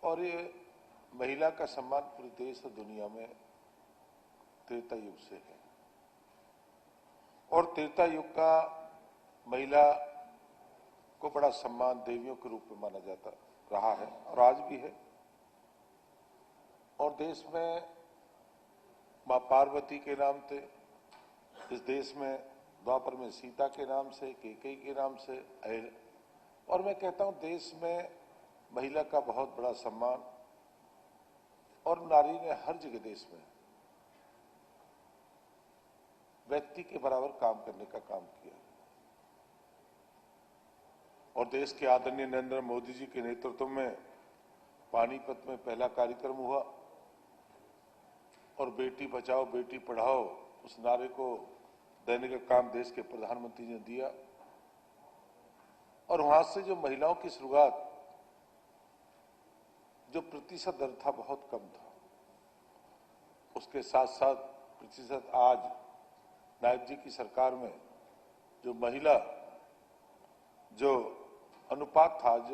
और ये महिला का सम्मान पूरे देश और दुनिया में त्रेता युग से है और त्रेता युग का महिला को बड़ा सम्मान देवियों के रूप में माना जाता रहा है और आज भी है। और देश में मां पार्वती के नाम से, इस देश में द्वापर में सीता के नाम से, कैकेयी के नाम से, और मैं कहता हूं देश में महिला का बहुत बड़ा सम्मान और नारी ने हर जगह देश में व्यक्ति के बराबर काम करने का काम किया। और देश के आदरणीय नरेंद्र मोदी जी के नेतृत्व में पानीपत में पहला कार्यक्रम हुआ और बेटी बचाओ बेटी पढ़ाओ उस नारे को देने का काम देश के प्रधानमंत्री ने दिया। और वहां से जो महिलाओं की शुरुआत, जो प्रतिशत दर था बहुत कम था, उसके साथ साथ प्रतिशत आज नायक जी की सरकार में जो महिला जो अनुपात था, आज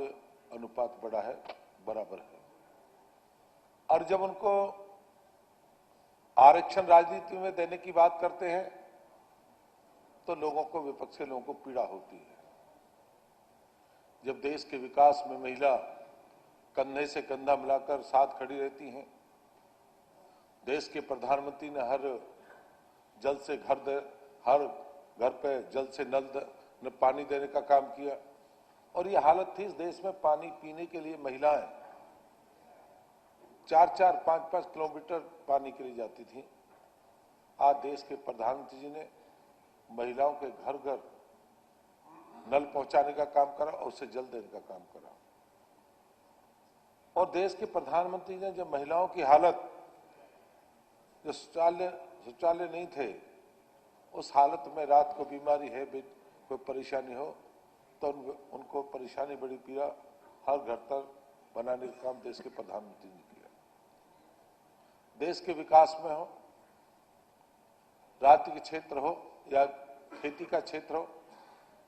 अनुपात बढ़ा है, बराबर है। और जब उनको आरक्षण राजनीति में देने की बात करते हैं तो लोगों को, विपक्ष के लोगों को पीड़ा होती है। जब देश के विकास में महिला कंधे से कंधा मिलाकर साथ खड़ी रहती हैं, देश के प्रधानमंत्री ने हर घर पे जल से नल पानी देने का काम किया और ये हालत थी इस देश में पानी पीने के लिए महिलाएं 4-4, 5-5 किलोमीटर पानी के लिए जाती थी। आज देश के प्रधानमंत्री जी ने महिलाओं के घर घर नल पहुंचाने का काम करा और उसे जल देने का काम करा। और देश के प्रधानमंत्री ने जब महिलाओं की हालत, जो शौचालय नहीं थे, उस हालत में रात को बीमारी है, कोई परेशानी हो तो उनको परेशानी, बड़ी पीड़ा हर घर तक बनाने का काम देश के प्रधानमंत्री ने किया। देश के विकास में हो, राज्य के क्षेत्र हो या खेती का क्षेत्र हो,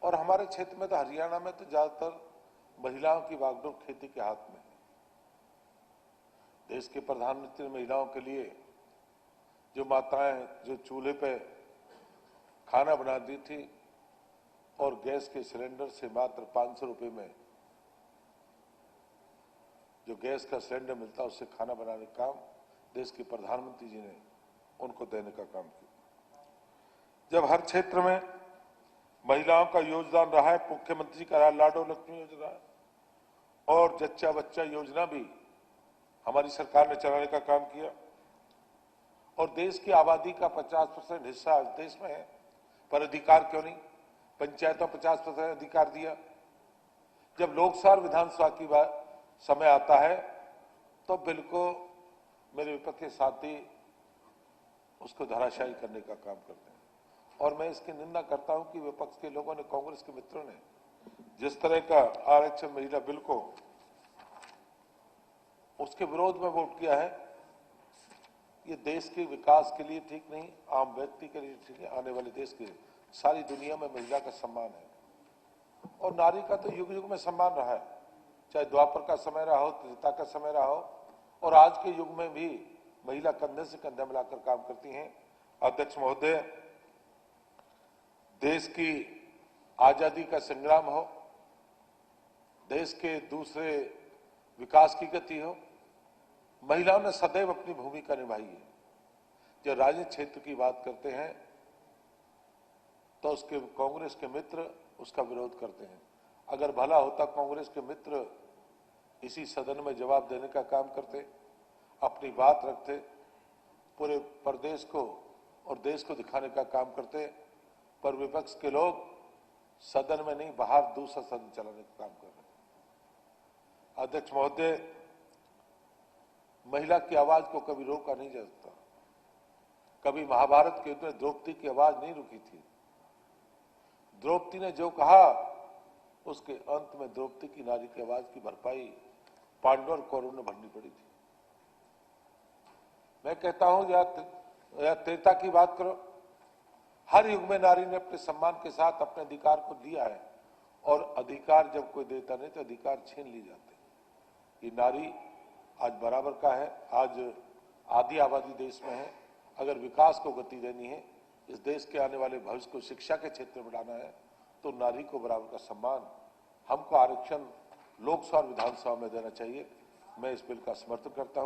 और हमारे क्षेत्र में तो हरियाणा में तो ज्यादातर महिलाओं की बागडोर खेती के हाथ में है। देश के प्रधानमंत्री ने महिलाओं के लिए जो माताएं जो चूल्हे पे खाना बनाती थी और गैस के सिलेंडर से मात्र 500 रुपए में जो गैस का सिलेंडर मिलता है उससे खाना बनाने का काम देश के प्रधानमंत्री जी ने उनको देने का काम किया। जब हर क्षेत्र में महिलाओं का योगदान रहा है, मुख्यमंत्री का लाडो लक्ष्मी योजना और जच्चा बच्चा योजना भी हमारी सरकार ने चलाने का काम किया। और देश की आबादी का 50% हिस्सा देश में है, पर अधिकार क्यों नहीं? पंचायतों 50% अधिकार दिया। जब लोकसभा विधानसभा की बात समय आता है तो बिल को मेरे विपक्ष के साथी उसको धराशायी करने का काम करते हैं। और मैं इसकी निंदा करता हूं कि विपक्ष के लोगों ने, कांग्रेस के मित्रों ने जिस तरह का आरक्षण महिला बिल को उसके विरोध में वोट किया है, ये देश के विकास के लिए ठीक नहीं, आम व्यक्ति के लिए ठीक नहीं, आने वाले देश के सारी दुनिया में महिला का सम्मान है। और नारी का तो युग युग में सम्मान रहा है, चाहे द्वापर का समय रहा हो, त्रेता का समय रहा हो, और आज के युग में भी महिला कंधे से कंधा मिलाकर काम करती हैं। अध्यक्ष महोदय, देश की आजादी का संग्राम हो, देश के दूसरे विकास की गति हो, महिलाओं ने सदैव अपनी भूमिका निभाई है। जब राजनीतिक क्षेत्र की बात करते हैं तो उसके कांग्रेस के मित्र उसका विरोध करते हैं। अगर भला होता कांग्रेस के मित्र इसी सदन में जवाब देने का काम करते, अपनी बात रखते, पूरे प्रदेश को और देश को दिखाने का काम करते, पर विपक्ष के लोग सदन में नहीं, बाहर दूसरा सदन चलाने का काम कर रहे हैं। अध्यक्ष महोदय, महिला की आवाज को कभी रोका नहीं जा सकता। कभी महाभारत के युद्ध में द्रौपदी की आवाज नहीं रुकी थी। द्रौपदी ने जो कहा उसके अंत में द्रौपदी की नारी की आवाज की भरपाई पांडव और कौरवों ने भरनी पड़ी थी। मैं कहता हूं या त्रेता की बात करो, हर युग में नारी ने अपने सम्मान के साथ अपने अधिकार को दिया है, और अधिकार जब कोई देता नहीं तो अधिकार छीन ली जाते। ये नारी आज बराबर का है। आज आधी आबादी देश में है। अगर विकास को गति देनी है, इस देश के आने वाले भविष्य को शिक्षा के क्षेत्र में बढ़ाना है, तो नारी को बराबर का सम्मान, हमको आरक्षण लोकसभा और विधानसभा में देना चाहिए। मैं इस बिल का समर्थन करता हूं।